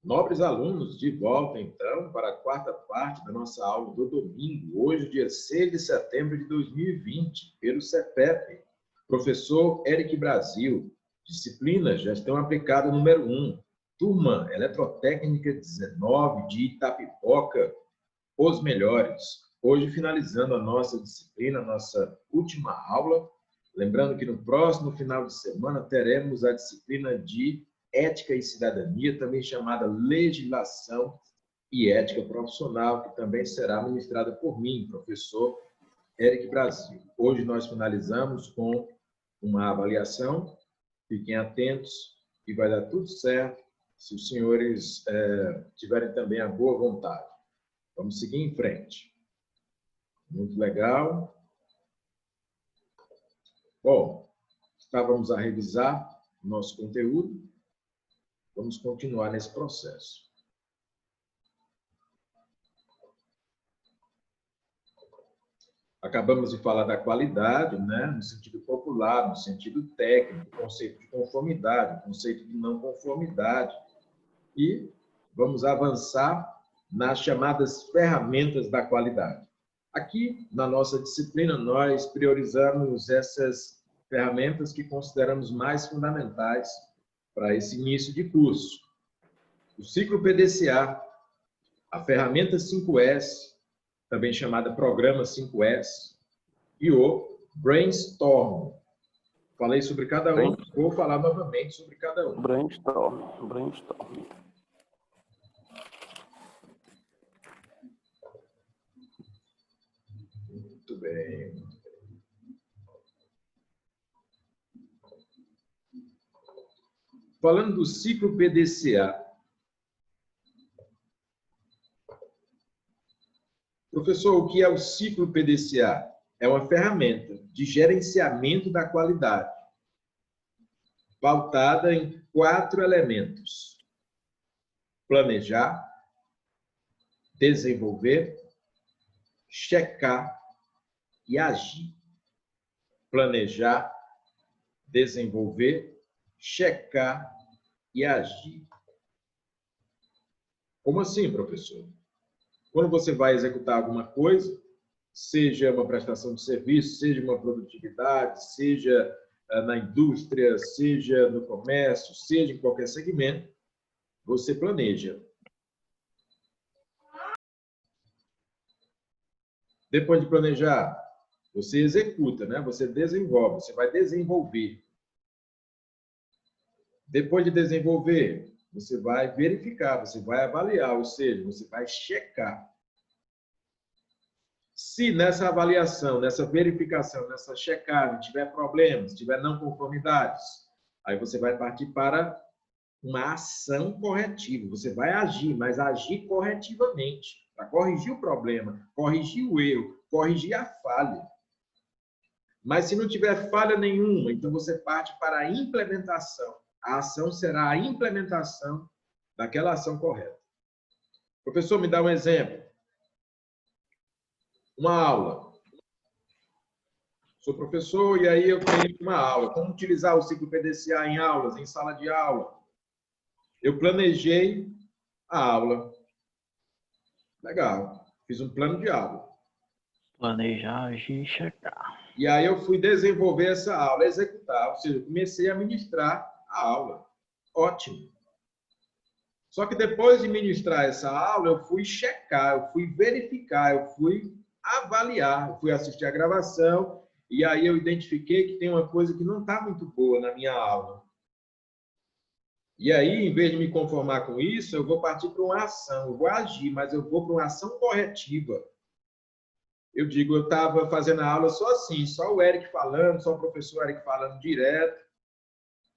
Nobres alunos, de volta, então, para a quarta parte da nossa aula do domingo, hoje, dia 6 de setembro de 2020, pelo CEPEP. Professor Eric Brasil, disciplina Gestão Aplicada número 1, turma Eletrotécnica 19 de Itapipoca, os melhores. Hoje, finalizando a nossa disciplina, a nossa última aula, lembrando que no próximo final de semana teremos a disciplina de Ética e Cidadania, também chamada Legislação e Ética Profissional, que também será ministrada por mim, professor Eric Brasil. Hoje nós finalizamos com uma avaliação, fiquem atentos e vai dar tudo certo se os senhores tiverem também a boa vontade. Vamos seguir em frente. Muito legal. Bom, estávamos a revisar o nosso conteúdo. Vamos continuar nesse processo. Acabamos de falar da qualidade, né? No sentido popular, no sentido técnico, conceito de conformidade, conceito de não conformidade. E vamos avançar nas chamadas ferramentas da qualidade. Aqui, na nossa disciplina, nós priorizamos essas ferramentas que consideramos mais fundamentais para esse início de curso. O ciclo PDCA, a ferramenta 5S, também chamada Programa 5S, e o Brainstorm. Falei sobre cada um, vou falar novamente sobre cada um. Brainstorm. Muito bem. Falando do ciclo PDCA, professor, o que é o ciclo PDCA? É uma ferramenta de gerenciamento da qualidade, pautada em 4 elementos: planejar, desenvolver, checar e agir. Planejar, desenvolver, checar e agir. Como assim, professor? Quando você vai executar alguma coisa, seja uma prestação de serviço, seja uma produtividade, seja na indústria, seja no comércio, seja em qualquer segmento, você planeja. Depois de planejar, você executa, né? Você desenvolve, você vai desenvolver. Depois de desenvolver, você vai verificar, você vai avaliar, ou seja, você vai checar. Se nessa avaliação, nessa verificação, nessa checagem tiver problemas, tiver não conformidades, aí você vai partir para uma ação corretiva. Você vai agir, mas agir corretivamente, para corrigir o problema, corrigir o erro, corrigir a falha. Mas se não tiver falha nenhuma, então você parte para a implementação. A ação será a implementação daquela ação correta. Professor, me dá um exemplo. Uma aula. Sou professor e aí eu tenho uma aula. Como utilizar o ciclo PDCA em aulas, em sala de aula? Eu planejei a aula. Legal. Fiz um plano de aula. Planejar, agir e checar. E aí eu fui desenvolver essa aula, executar, ou seja, comecei a ministrar a aula. Ótimo. Só que depois de ministrar essa aula, eu fui checar, eu fui verificar, eu fui avaliar, eu fui assistir a gravação e aí eu identifiquei que tem uma coisa que não está muito boa na minha aula. E aí, em vez de me conformar com isso, eu vou partir para uma ação, eu vou agir, mas eu vou para uma ação corretiva. Eu digo, eu estava fazendo a aula só assim, só o Eric falando, só o professor Eric falando direto.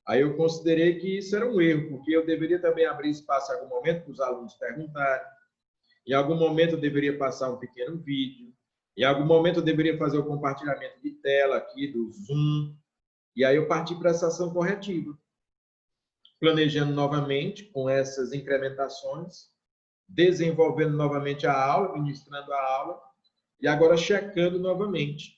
Aí eu considerei que isso era um erro, porque eu deveria também abrir espaço em algum momento para os alunos perguntarem. Em algum momento eu deveria passar um pequeno vídeo. Em algum momento eu deveria fazer o compartilhamento de tela aqui do Zoom. E aí eu parti para essa ação corretiva. Planejando novamente com essas incrementações, desenvolvendo novamente a aula, ministrando a aula, e agora checando novamente.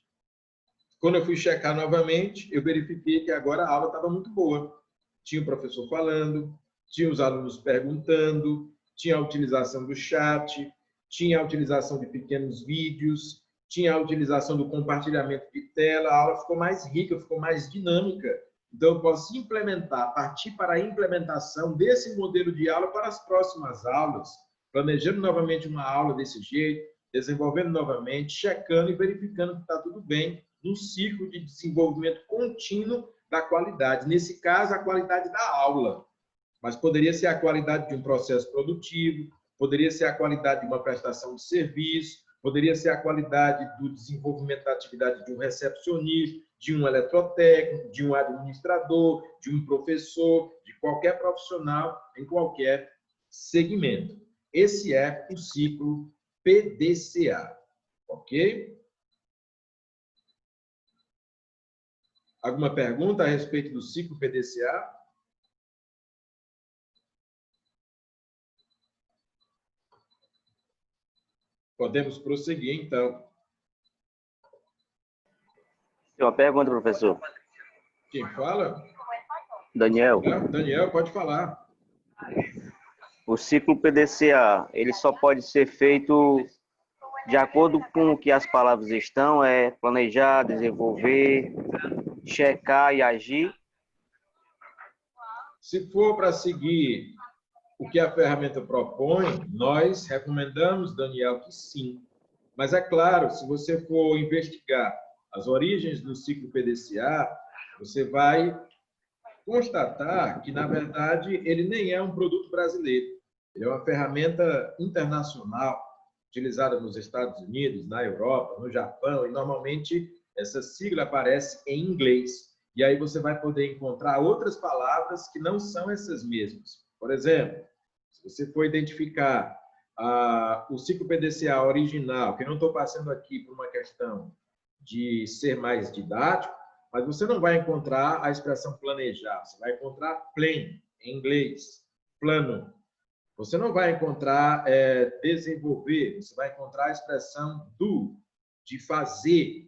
Quando eu fui checar novamente, eu verifiquei que agora a aula estava muito boa. Tinha o professor falando, tinha os alunos perguntando, tinha a utilização do chat, tinha a utilização de pequenos vídeos, tinha a utilização do compartilhamento de tela, a aula ficou mais rica, ficou mais dinâmica. Então, eu posso implementar, partir para a implementação desse modelo de aula para as próximas aulas, planejando novamente uma aula desse jeito, desenvolvendo novamente, checando e verificando que está tudo bem, num ciclo de desenvolvimento contínuo da qualidade. Nesse caso, a qualidade da aula, mas poderia ser a qualidade de um processo produtivo, poderia ser a qualidade de uma prestação de serviço, poderia ser a qualidade do desenvolvimento da atividade de um recepcionista, de um eletrotécnico, de um administrador, de um professor, de qualquer profissional em qualquer segmento. Esse é o ciclo PDCA, ok? Alguma pergunta a respeito do ciclo PDCA? Podemos prosseguir, então. Tem uma pergunta, professor. Quem fala? Daniel. Daniel, pode falar. O ciclo PDCA, ele só pode ser feito de acordo com o que as palavras estão, é planejar, desenvolver, checar e agir? Se for para seguir o que a ferramenta propõe, nós recomendamos, Daniel, que sim. Mas é claro, se você for investigar as origens do ciclo PDCA, você vai constatar que, na verdade, ele nem é um produto brasileiro. Ele é uma ferramenta internacional, utilizada nos Estados Unidos, na Europa, no Japão, e normalmente essa sigla aparece em inglês. E aí você vai poder encontrar outras palavras que não são essas mesmas. Por exemplo, se você for identificar o ciclo PDCA original, que eu não estou passando aqui por uma questão de ser mais didático, mas você não vai encontrar a expressão planejar, você vai encontrar plan, em inglês, plano. Você não vai encontrar desenvolver, você vai encontrar a expressão do, de fazer.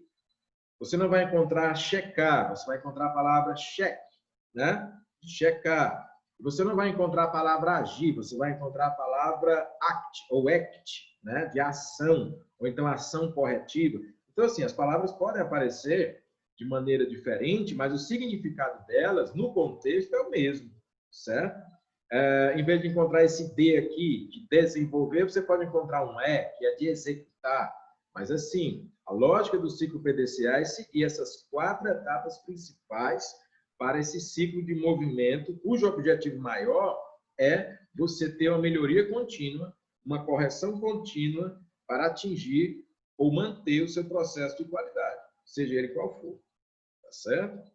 Você não vai encontrar checar, você vai encontrar a palavra check, né? Checar. Você não vai encontrar a palavra agir, você vai encontrar a palavra act, ou act, né? De ação, ou então ação corretiva. Então, assim, as palavras podem aparecer de maneira diferente, mas o significado delas, no contexto, é o mesmo, certo? Em vez de encontrar esse D aqui, de desenvolver, você pode encontrar um E, que é de executar. Mas, assim, a lógica do ciclo PDCA é seguir essas 4 etapas principais para esse ciclo de movimento, cujo objetivo maior é você ter uma melhoria contínua, uma correção contínua para atingir ou manter o seu processo de qualidade, seja ele qual for. Tá certo?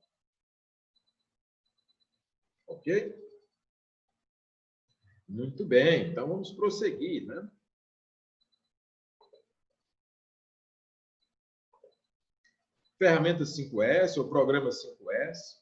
Ok? Muito bem, então vamos prosseguir, né? Ferramenta 5S, ou programa 5S.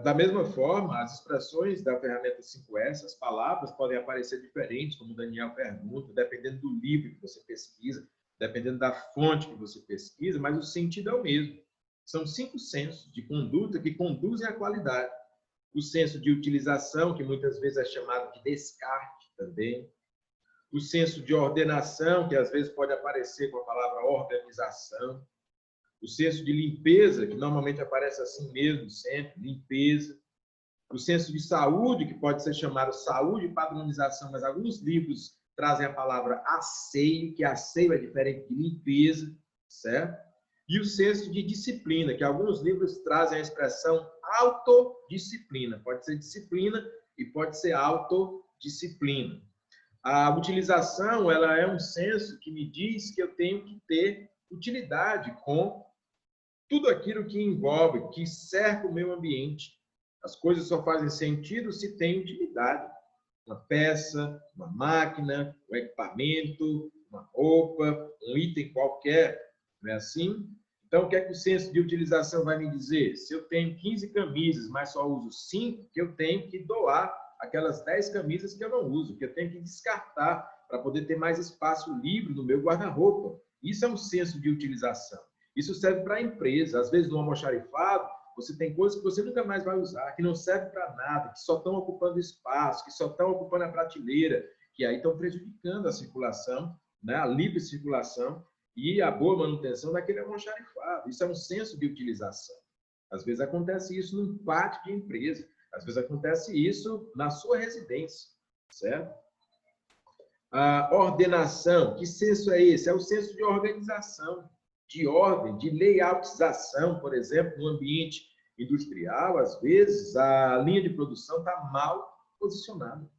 Da mesma forma, as expressões da ferramenta 5S, as palavras podem aparecer diferentes, como o Daniel pergunta, dependendo do livro que você pesquisa, dependendo da fonte que você pesquisa, mas o sentido é o mesmo. São 5 sensos de conduta que conduzem à qualidade. O senso de utilização, que muitas vezes é chamado de descarte também. O senso de ordenação, que às vezes pode aparecer com a palavra organização. O senso de limpeza, que normalmente aparece assim mesmo, sempre, limpeza. O senso de saúde, que pode ser chamado saúde e padronização, mas alguns livros trazem a palavra asseio, que asseio é diferente de limpeza, certo? E o senso de disciplina, que alguns livros trazem a expressão autodisciplina. Pode ser disciplina e pode ser autodisciplina. A utilização, ela é um senso que me diz que eu tenho que ter utilidade com tudo aquilo que envolve, que cerca o meio ambiente. As coisas só fazem sentido se tem utilidade. Uma peça, uma máquina, um equipamento, uma roupa, um item qualquer, não é assim? Então, o que é que o senso de utilização vai me dizer? Se eu tenho 15 camisas, mas só uso 5, que eu tenho que doar aquelas 10 camisas que eu não uso, que eu tenho que descartar para poder ter mais espaço livre no meu guarda-roupa. Isso é um senso de utilização. Isso serve para a empresa. Às vezes, no almoxarifado, você tem coisas que você nunca mais vai usar, que não servem para nada, que só estão ocupando espaço, que só estão ocupando a prateleira, que aí estão prejudicando a circulação, né? A livre circulação e a boa manutenção daquele almoxarifado. Isso é um senso de utilização. Às vezes acontece isso num pátio de empresa, às vezes acontece isso na sua residência, certo? A ordenação, que senso é esse? É o senso de organização, de ordem, de layoutização, por exemplo, no ambiente industrial, às vezes a linha de produção está mal posicionada.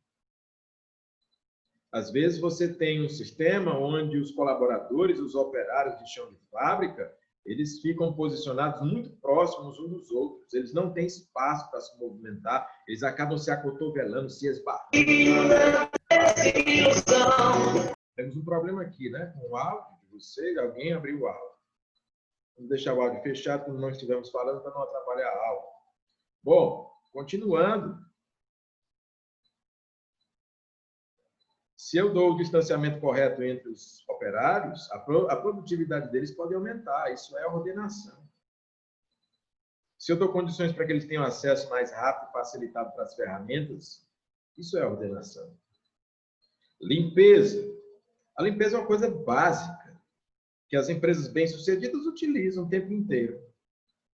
Às vezes você tem um sistema onde os colaboradores, os operários de chão de fábrica, eles ficam posicionados muito próximos uns dos outros. Eles não têm espaço para se movimentar, eles acabam se acotovelando, se esbarrando. Temos um problema aqui, né? Com o áudio de vocês, alguém abriu o áudio. Vamos deixar o áudio fechado quando nós estivermos falando para não atrapalhar a aula. Bom, continuando. Se eu dou o distanciamento correto entre os operários, a produtividade deles pode aumentar. Isso é ordenação. Se eu dou condições para que eles tenham acesso mais rápido e facilitado para as ferramentas, isso é ordenação. Limpeza. A limpeza é uma coisa básica que as empresas bem-sucedidas utilizam o tempo inteiro.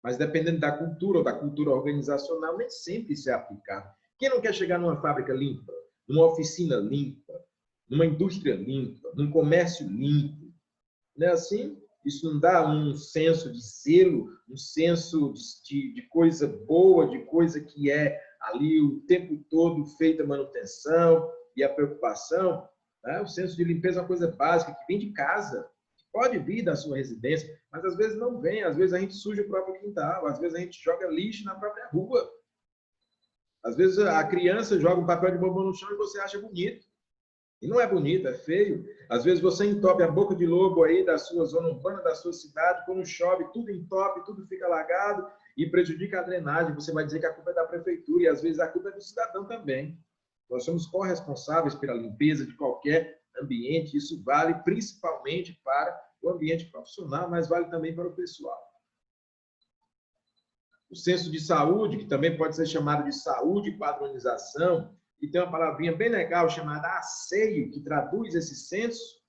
Mas dependendo da cultura ou da cultura organizacional, nem sempre isso é aplicado. Quem não quer chegar numa fábrica limpa, numa oficina limpa, numa indústria limpa, num comércio limpo? Não é assim? Isso não dá um senso de zelo, um senso de coisa boa, de coisa que é ali o tempo todo feita a manutenção e a preocupação, né? O senso de limpeza é uma coisa básica que vem de casa, pode vir da sua residência, mas às vezes não vem, às vezes a gente suja o próprio quintal, às vezes a gente joga lixo na própria rua. Às vezes a criança joga um papel de bombom no chão e você acha bonito. E não é bonito, é feio. Às vezes você entope a boca de lobo aí da sua zona urbana, da sua cidade, quando chove, tudo entope, tudo fica alagado e prejudica a drenagem. Você vai dizer que a culpa é da prefeitura e às vezes a culpa é do cidadão também. Nós somos corresponsáveis pela limpeza de qualquer ambiente. Isso vale principalmente para o ambiente profissional, mas vale também para o pessoal. O senso de saúde, que também pode ser chamado de saúde e padronização, e tem uma palavrinha bem legal chamada asseio, que traduz esse senso.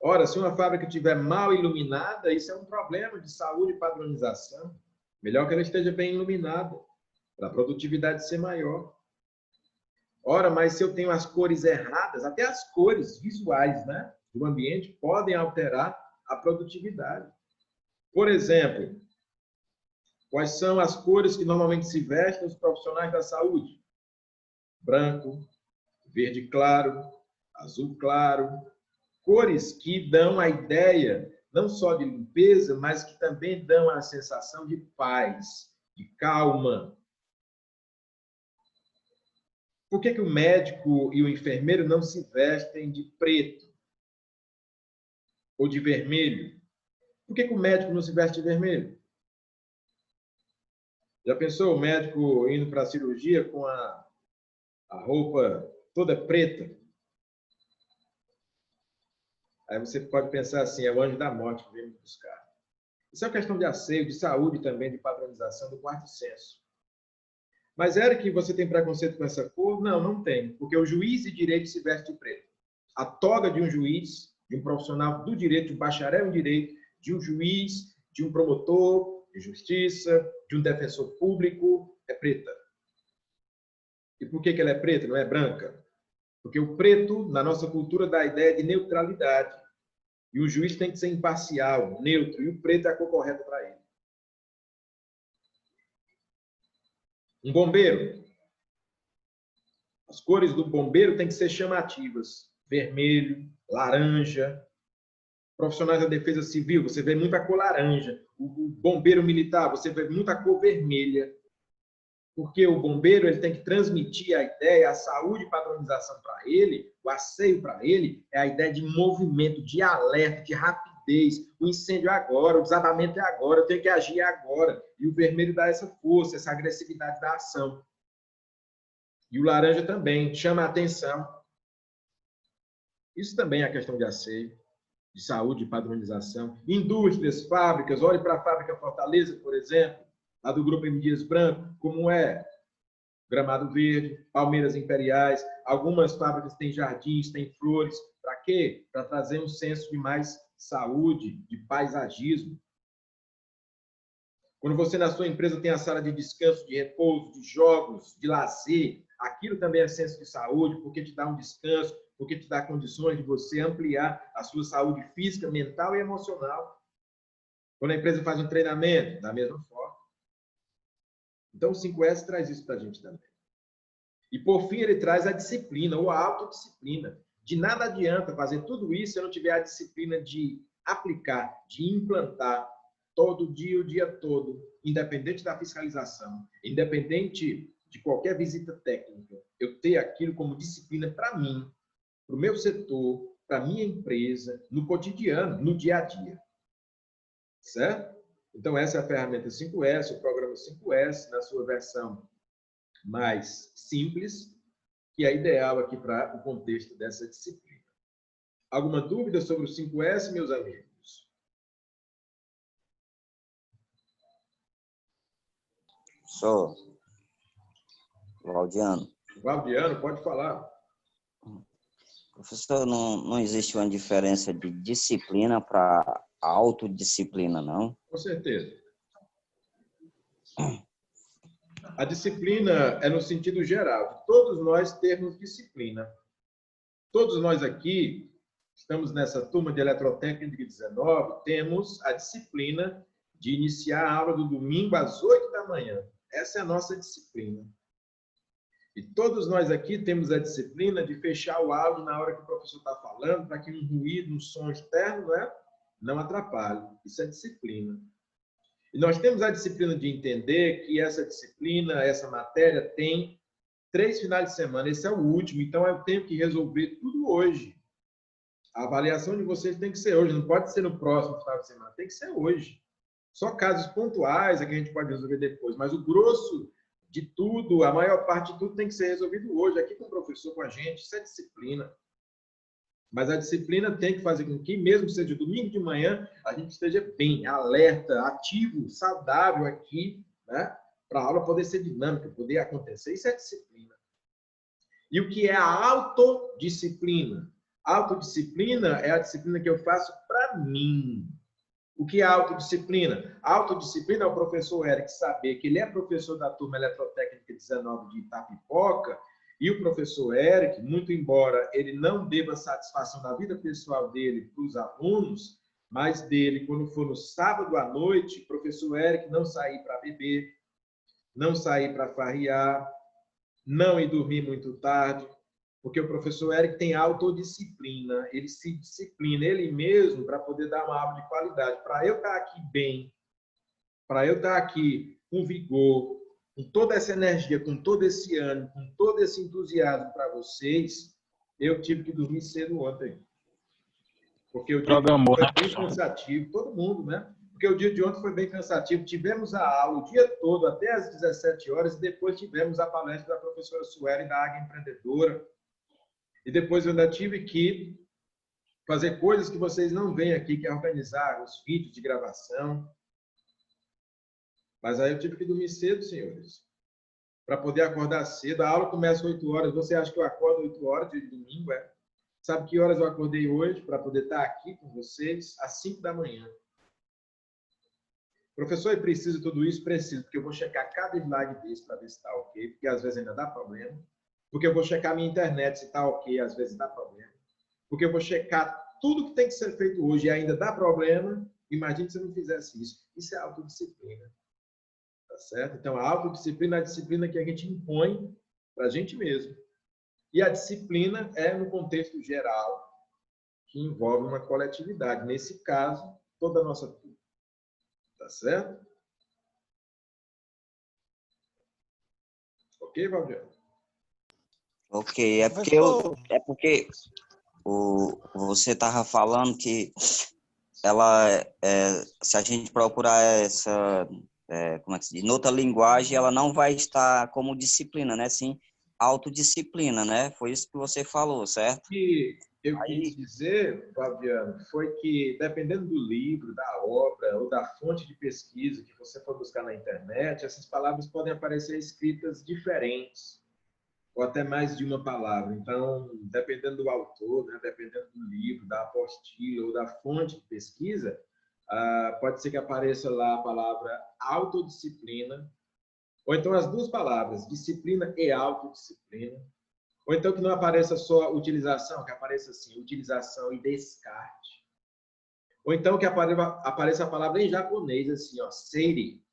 Ora, se uma fábrica estiver mal iluminada, isso é um problema de saúde e padronização. Melhor que ela esteja bem iluminada, para a produtividade ser maior. Ora, mas se eu tenho as cores erradas, até as cores visuais, né, do ambiente podem alterar a produtividade. Por exemplo, quais são as cores que normalmente se vestem os profissionais da saúde? Branco, verde claro, azul claro, cores que dão a ideia não só de limpeza, mas que também dão a sensação de paz, de calma. Por que o médico e o enfermeiro não se vestem de preto ou de vermelho? Por que o médico não se veste de vermelho? Já pensou o médico indo para a cirurgia com a roupa toda preta? Aí você pode pensar assim, é o anjo da morte que veio me buscar. Isso é uma questão de asseio, de saúde também, de padronização do quarto senso. Mas, Eric, você tem preconceito com essa cor? Não, não tem, porque o juiz de direito se veste de preto. A toga de um juiz, de um profissional do direito, de um bacharel em direito, de um juiz, de um promotor de justiça, de um defensor público, é preta. E por que ela é preta, não é branca? Porque o preto, na nossa cultura, dá a ideia de neutralidade. E o juiz tem que ser imparcial, neutro, e o preto é a cor correta para ele. Um bombeiro. As cores do bombeiro têm que ser chamativas. Vermelho, laranja. Profissionais da defesa civil, você vê muita cor laranja. O bombeiro militar, você vê muita cor vermelha. Porque o bombeiro ele tem que transmitir a ideia, a saúde e padronização para ele, o asseio para ele, é a ideia de movimento, de alerta, de rapidez. O incêndio é agora, o desabamento é agora, eu tenho que agir agora. E o vermelho dá essa força, essa agressividade da ação. E o laranja também chama a atenção. Isso também é a questão de asseio. de saúde e padronização. Indústrias, fábricas, olhe para a fábrica Fortaleza, por exemplo, a do Grupo M. Dias Branco, como é Gramado Verde, Palmeiras Imperiais, algumas fábricas têm jardins, têm flores. Para quê? Para trazer um senso de mais saúde, de paisagismo. Quando você, na sua empresa, tem a sala de descanso, de repouso, de jogos, de lazer, aquilo também é senso de saúde, porque te dá um descanso, porque te dá condições de você ampliar a sua saúde física, mental e emocional. Quando a empresa faz um treinamento, da mesma forma. Então, o 5S traz isso para a gente também. E, por fim, ele traz a disciplina, ou a autodisciplina. De nada adianta fazer tudo isso se eu não tiver a disciplina de aplicar, de implantar todo dia, o dia todo, independente da fiscalização, independente de qualquer visita técnica, eu ter aquilo como disciplina para mim, para o meu setor, para a minha empresa, no cotidiano, no dia a dia. Certo? Então, essa é a ferramenta 5S, o programa 5S, na sua versão mais simples, que é ideal aqui para o contexto dessa disciplina. Alguma dúvida sobre o 5S, meus amigos? Sou Valdiano. Valdiano, pode falar. Professor, não existe uma diferença de disciplina para autodisciplina, não? Com certeza. A disciplina é no sentido geral, de todos nós termos disciplina. Todos nós aqui, estamos nessa turma de Eletrotécnica 19, temos a disciplina de iniciar a aula do domingo às 8 da manhã. Essa é a nossa disciplina. E todos nós aqui temos a disciplina de fechar o áudio na hora que o professor está falando, para que um ruído, um som externo, não atrapalhe. Isso é disciplina. E nós temos a disciplina de entender que essa disciplina, essa matéria, tem 3 finais de semana. Esse é o último, então eu tenho que resolver tudo hoje. A avaliação de vocês tem que ser hoje, não pode ser no próximo final de semana, tem que ser hoje. Só casos pontuais é que a gente pode resolver depois, mas o grosso de tudo, a maior parte de tudo tem que ser resolvido hoje, aqui com o professor, com a gente. Isso é disciplina. Mas a disciplina tem que fazer com que, mesmo que seja domingo de manhã, a gente esteja bem, alerta, ativo, saudável aqui, né? Para a aula poder ser dinâmica, poder acontecer. Isso é disciplina. E o que é a autodisciplina? Autodisciplina é a disciplina que eu faço para mim. O que é autodisciplina? Autodisciplina é o professor Eric saber que ele é professor da turma Eletrotécnica 19 de Itapipoca, e o professor Eric, muito embora ele não deva satisfação da vida pessoal dele para os alunos, mas dele, quando for no sábado à noite, o professor Eric não sair para beber, não sair para farrear, não ir dormir muito tarde, porque o professor Eric tem autodisciplina, ele se disciplina ele mesmo para poder dar uma aula de qualidade. Para eu estar aqui bem, para eu estar aqui com vigor, com toda essa energia, com todo esse ânimo, com todo esse entusiasmo para vocês, eu tive que dormir cedo ontem. Porque o dia de ontem foi bem cansativo, todo mundo, né? Porque o dia de ontem foi bem cansativo. Tivemos a aula o dia todo, até às 17 horas, e depois tivemos a palestra da professora Sueli, da Águia Empreendedora. E depois eu ainda tive que fazer coisas que vocês não veem aqui, que é organizar os vídeos de gravação. Mas aí eu tive que dormir cedo, senhores, para poder acordar cedo. A aula começa às 8 horas. Você acha que eu acordo 8 horas de domingo? Sabe que horas eu acordei hoje para poder estar aqui com vocês? Às 5 da manhã. Professor, eu preciso de tudo isso? Preciso, porque eu vou checar cada slide desse para ver se está ok, porque às vezes ainda dá problema. Porque eu vou checar a minha internet se está ok, às vezes dá problema. Porque eu vou checar tudo que tem que ser feito hoje e ainda dá problema. Imagine se eu não fizesse isso. Isso é autodisciplina. Tá certo? Então, a autodisciplina é a disciplina que a gente impõe para a gente mesmo. E a disciplina é no contexto geral, que envolve uma coletividade. Nesse caso, toda a nossa turma. Tá certo? Ok, Valdir? Ok, você estava falando que se a gente procurar essa, como é que se diz, noutra linguagem, ela não vai estar como disciplina, né? Sim, autodisciplina, né? Foi isso que você falou, certo? E Eu quis dizer, Fabiano, foi que, dependendo do livro, da obra ou da fonte de pesquisa que você for buscar na internet, essas palavras podem aparecer escritas diferentes, ou até mais de uma palavra. Então, dependendo do autor, né, dependendo do livro, da apostila ou da fonte de pesquisa, pode ser que apareça lá a palavra autodisciplina, ou então as duas palavras, disciplina e autodisciplina. Ou então que não apareça só utilização, que apareça assim, utilização e descarte. Ou então que apareça a palavra em japonês, assim, ó, seiri.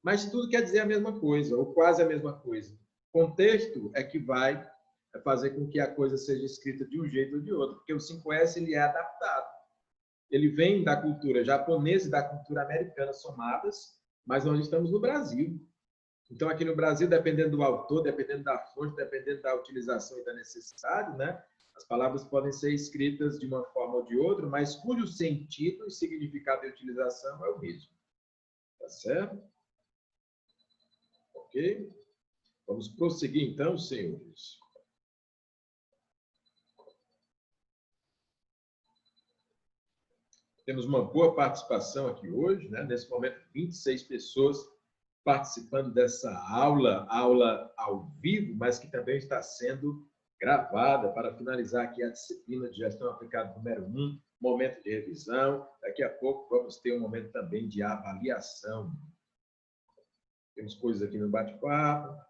Mas tudo quer dizer a mesma coisa, ou quase a mesma coisa. O contexto é que vai fazer com que a coisa seja escrita de um jeito ou de outro, porque o 5S ele é adaptado. Ele vem da cultura japonesa e da cultura americana somadas, mas nós estamos no Brasil. Então, aqui no Brasil, dependendo do autor, dependendo da fonte, dependendo da utilização e da necessidade, né, as palavras podem ser escritas de uma forma ou de outra, mas cujo sentido e significado de utilização é o mesmo. Tá certo? Ok? Vamos prosseguir, então, senhores. Temos uma boa participação aqui hoje, né? Nesse momento, 26 pessoas participando dessa aula ao vivo, mas que também está sendo gravada para finalizar aqui a disciplina de gestão aplicada número 1, momento de revisão. Daqui a pouco vamos ter um momento também de avaliação. Temos coisas aqui no bate-papo.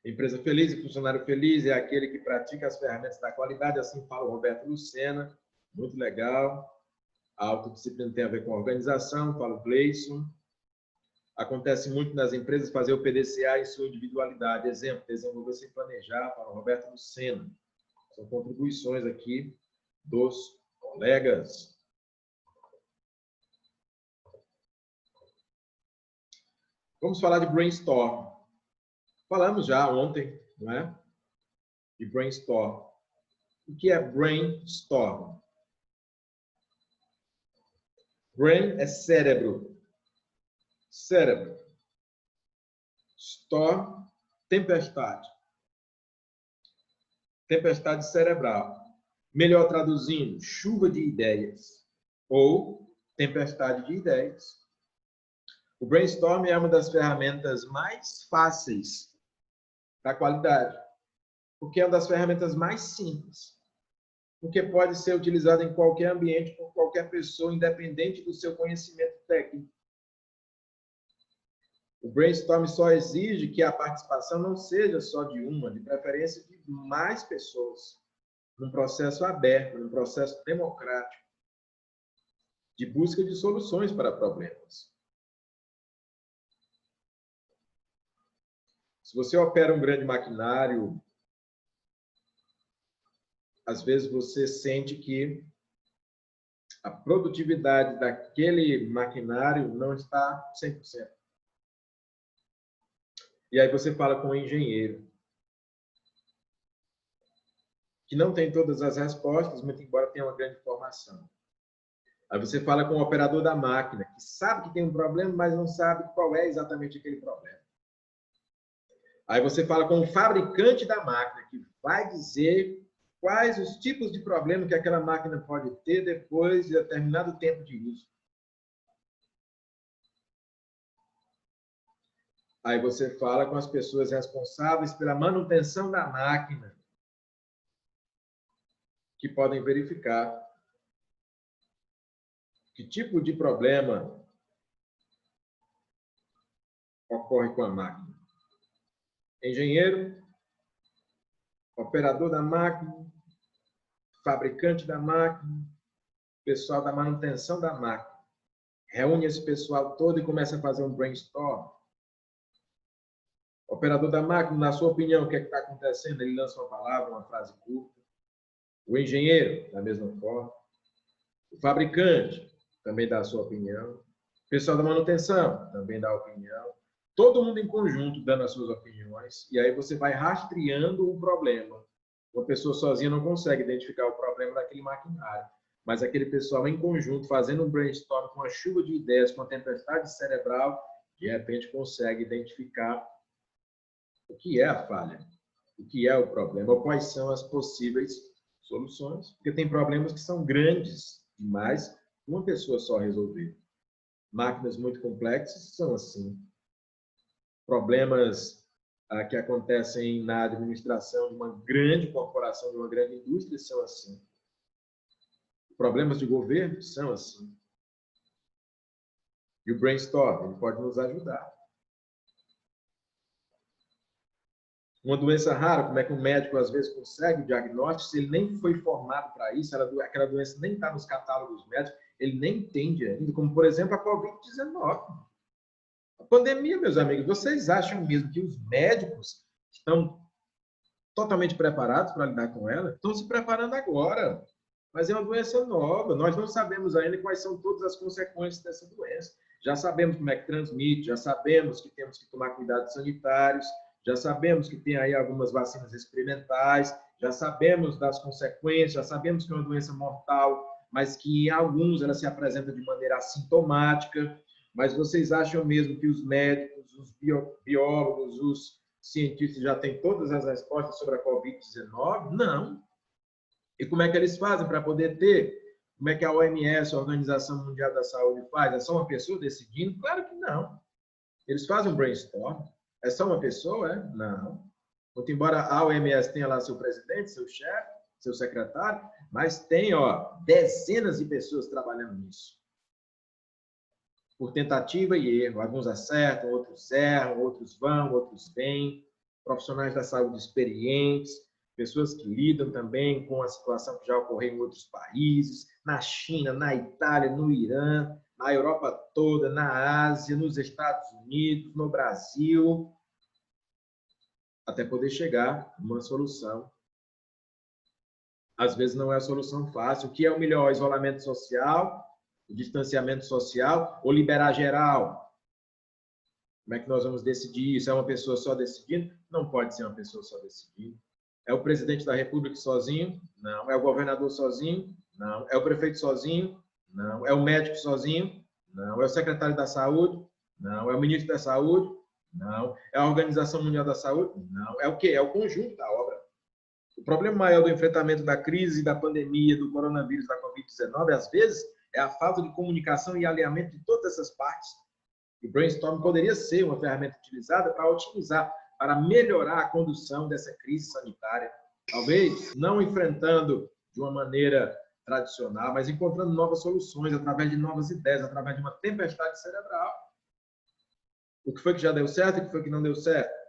Empresa feliz e funcionário feliz é aquele que pratica as ferramentas da qualidade, assim fala o Roberto Lucena. Muito legal. A autodisciplina tem a ver com a organização, fala o Gleison. Acontece muito nas empresas fazer o PDCA em sua individualidade. Exemplo, desenvolver sem planejar, para o Roberto Lucena. São contribuições aqui dos colegas. Vamos falar de brainstorm. Falamos já ontem, não é? De brainstorm. O que é brainstorm? Brain é cérebro. Cérebro. Storm, tempestade. Tempestade cerebral. Melhor traduzindo, chuva de ideias. Ou tempestade de ideias. O brainstorm é uma das ferramentas mais fáceis da qualidade. Porque é uma das ferramentas mais simples. Porque pode ser utilizada em qualquer ambiente, por qualquer pessoa, independente do seu conhecimento técnico. O brainstorm só exige que a participação não seja só de uma, de preferência de mais pessoas, num processo aberto, num processo democrático, de busca de soluções para problemas. Se você opera um grande maquinário, às vezes você sente que a produtividade daquele maquinário não está 100%. E aí você fala com o engenheiro, que não tem todas as respostas, muito embora tenha uma grande formação. Aí você fala com o operador da máquina, que sabe que tem um problema, mas não sabe qual é exatamente aquele problema. Aí você fala com o fabricante da máquina, que vai dizer quais os tipos de problema que aquela máquina pode ter depois de determinado tempo de uso. Aí você fala com as pessoas responsáveis pela manutenção da máquina, que podem verificar que tipo de problema ocorre com a máquina. Engenheiro, operador da máquina, fabricante da máquina, pessoal da manutenção da máquina. Reúne esse pessoal todo e começa a fazer um brainstorm. O operador da máquina, na sua opinião, o que é que está acontecendo? Ele lança uma palavra, uma frase curta. O engenheiro, da mesma forma. O fabricante também dá a sua opinião. O pessoal da manutenção também dá a opinião. Todo mundo em conjunto dando as suas opiniões. E aí você vai rastreando o problema. Uma pessoa sozinha não consegue identificar o problema daquele maquinário. Mas aquele pessoal em conjunto, fazendo um brainstorm com uma chuva de ideias, com uma tempestade cerebral, de repente consegue identificar o que é a falha. o que é o problema, ou quais são as possíveis soluções, porque tem problemas que são grandes demais, uma pessoa só resolver. Máquinas muito complexas são assim. Problemas que acontecem na administração de uma grande corporação, de uma grande indústria, são assim. Problemas de governo são assim. E o brainstorm, ele pode nos ajudar. Uma doença rara, como é que um médico às vezes consegue o diagnóstico se ele nem foi formado para isso, aquela doença nem está nos catálogos médicos, ele nem entende ainda, como por exemplo a Covid-19. A pandemia, meus amigos, vocês acham mesmo que os médicos estão totalmente preparados para lidar com ela? Estão se preparando agora, mas é uma doença nova, nós não sabemos ainda quais são todas as consequências dessa doença. Já sabemos como é que transmite, já sabemos que temos que tomar cuidados sanitários, já sabemos que tem aí algumas vacinas experimentais, já sabemos das consequências, já sabemos que é uma doença mortal, mas que em alguns ela se apresenta de maneira assintomática. Mas vocês acham mesmo que os médicos, os biólogos, os cientistas já têm todas as respostas sobre a Covid-19? Não. E como é que eles fazem para poder ter? Como é que a OMS, a Organização Mundial da Saúde, faz? É só uma pessoa decidindo? Claro que não. Eles fazem um brainstorm. É só uma pessoa? É? Não. Muito embora a OMS tenha lá seu presidente, seu chefe, seu secretário, mas tem dezenas de pessoas trabalhando nisso. Por tentativa e erro. Alguns acertam, outros erram, outros vão, outros vêm. Profissionais da saúde experientes, pessoas que lidam também com a situação que já ocorreu em outros países, na China, na Itália, no Irã, na Europa toda, na Ásia, nos Estados Unidos, no Brasil, até poder chegar a uma solução. Às vezes não é a solução fácil. O que é o melhor? O isolamento social, o distanciamento social ou liberar geral? Como é que nós vamos decidir isso? É uma pessoa só decidindo? Não pode ser uma pessoa só decidindo. É o presidente da República sozinho? Não. É o governador sozinho? Não. É o prefeito sozinho? Não. É o médico sozinho? Não. É o secretário da Saúde? Não. É o ministro da Saúde? Não. É a Organização Mundial da Saúde? Não. É o quê? É o conjunto da obra. O problema maior do enfrentamento da crise, da pandemia, do coronavírus, da Covid-19, às vezes, é a falta de comunicação e alinhamento de todas essas partes. O brainstorm poderia ser uma ferramenta utilizada para otimizar, para melhorar a condução dessa crise sanitária. Talvez não enfrentando de uma maneira tradicional, mas encontrando novas soluções, através de novas ideias, através de uma tempestade cerebral. O que foi que já deu certo e o que foi que não deu certo?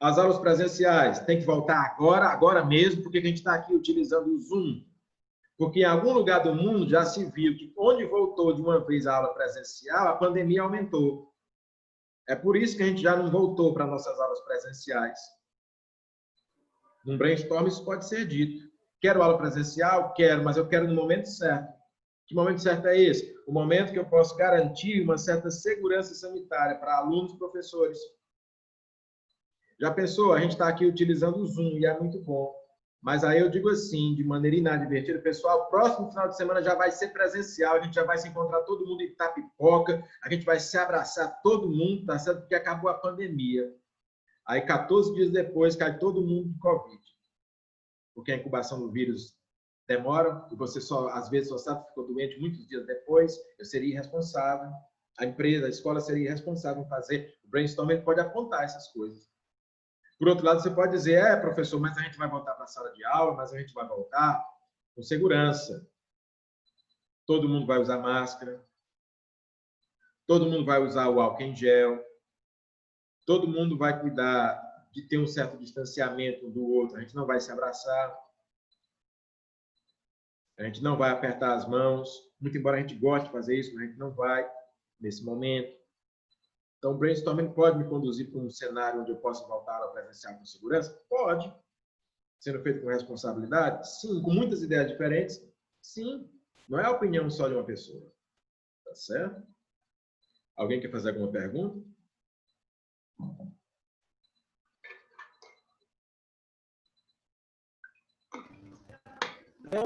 As aulas presenciais têm que voltar agora mesmo, porque a gente está aqui utilizando o Zoom. Porque em algum lugar do mundo já se viu que onde voltou de uma vez a aula presencial, a pandemia aumentou. É por isso que a gente já não voltou para nossas aulas presenciais. Num brainstorm isso pode ser dito. Quero aula presencial? Quero, mas eu quero no momento certo. Que momento certo é esse? O momento que eu posso garantir uma certa segurança sanitária para alunos e professores. Já pensou? A gente está aqui utilizando o Zoom e é muito bom. Mas aí eu digo assim, de maneira inadvertida, pessoal, próximo final de semana já vai ser presencial, a gente já vai se encontrar todo mundo em Itapipoca, a gente vai se abraçar todo mundo, tá certo? Porque acabou a pandemia. Aí 14 dias depois cai todo mundo de Covid. Porque a incubação do vírus demora, e você só, às vezes, só sabe que ficou doente muitos dias depois, eu seria irresponsável, a empresa, a escola seria irresponsável em fazer. O brainstorm ele pode apontar essas coisas. Por outro lado, você pode dizer, professor, mas a gente vai voltar para a sala de aula, mas a gente vai voltar com segurança. Todo mundo vai usar máscara. Todo mundo vai usar o álcool em gel. Todo mundo vai cuidar de ter um certo distanciamento um do outro. A gente não vai se abraçar. A gente não vai apertar as mãos. Muito embora a gente goste de fazer isso, mas a gente não vai nesse momento. Então, o brainstorming pode me conduzir para um cenário onde eu possa voltar à aula presencial com segurança? Pode. Sendo feito com responsabilidade? Sim. Com muitas ideias diferentes? Sim. Não é a opinião só de uma pessoa. Tá certo? Alguém quer fazer alguma pergunta?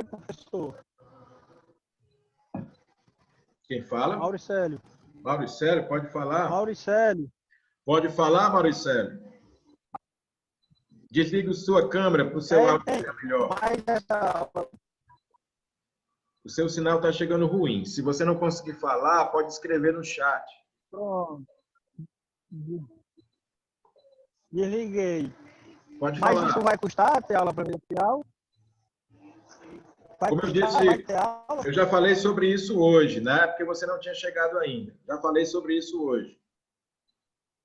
Professor. Quem fala? Mauricélio. Mauricélio, pode falar? Mauricélio. Pode falar, Mauricélio. Desliga a sua câmera para o seu áudio Tem, ficar melhor. mas essa aula... O seu sinal está chegando ruim. Se você não conseguir falar, pode escrever no chat. Pronto. Desliguei. Pode Mas falar. isso vai custar ter aula presencial? Vai Como eu custar, disse, vai ter aula? eu já falei sobre isso hoje, né? Porque você não tinha chegado ainda. Já falei sobre isso hoje.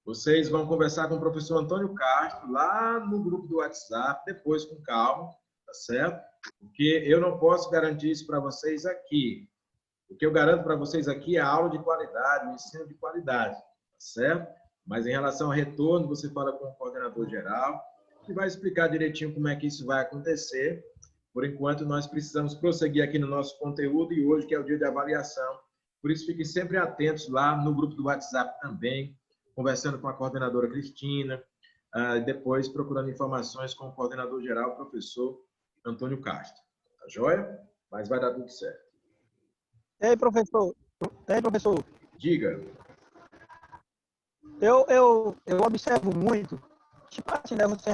Vocês vão conversar com o professor Antônio Castro lá no grupo do WhatsApp, depois com calma, tá certo? Porque eu não posso garantir isso para vocês aqui. O que eu garanto para vocês aqui é a aula de qualidade, o ensino de qualidade, tá certo? Mas em relação ao retorno, você fala com o coordenador geral, que vai explicar direitinho como é que isso vai acontecer. Por enquanto, nós precisamos prosseguir aqui no nosso conteúdo e hoje que é o dia de avaliação. Por isso, fiquem sempre atentos lá no grupo do WhatsApp também, conversando com a coordenadora Cristina, depois procurando informações com o coordenador geral, o professor Antônio Castro. Tá joia? Mas vai dar tudo certo. Ei, professor. Ei, professor. Diga. Eu observo muito, tipo assim, né, você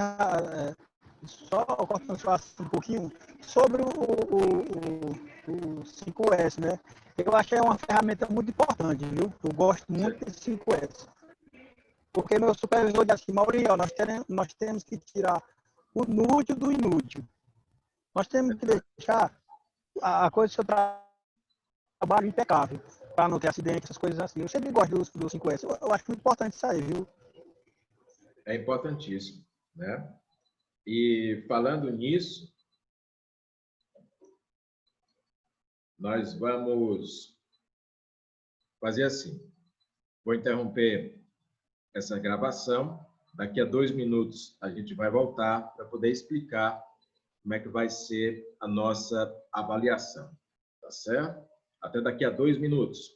só cortando só assim um pouquinho, sobre o 5S, né? Eu achei uma ferramenta muito importante, viu? Eu gosto muito desse 5S. Porque meu supervisor disse assim, Maurício, nós temos que tirar o inútil do inútil. Nós temos que deixar a coisa do seu trabalho impecável, para não ter acidente, essas coisas assim. Eu sempre gosto do 5S. Eu acho muito importante isso aí, viu? É importantíssimo, né? E falando nisso, nós vamos fazer assim. Vou interromper essa gravação. Daqui a 2 minutos a gente vai voltar para poder explicar como é que vai ser a nossa avaliação. Tá certo? Até daqui a 2 minutos.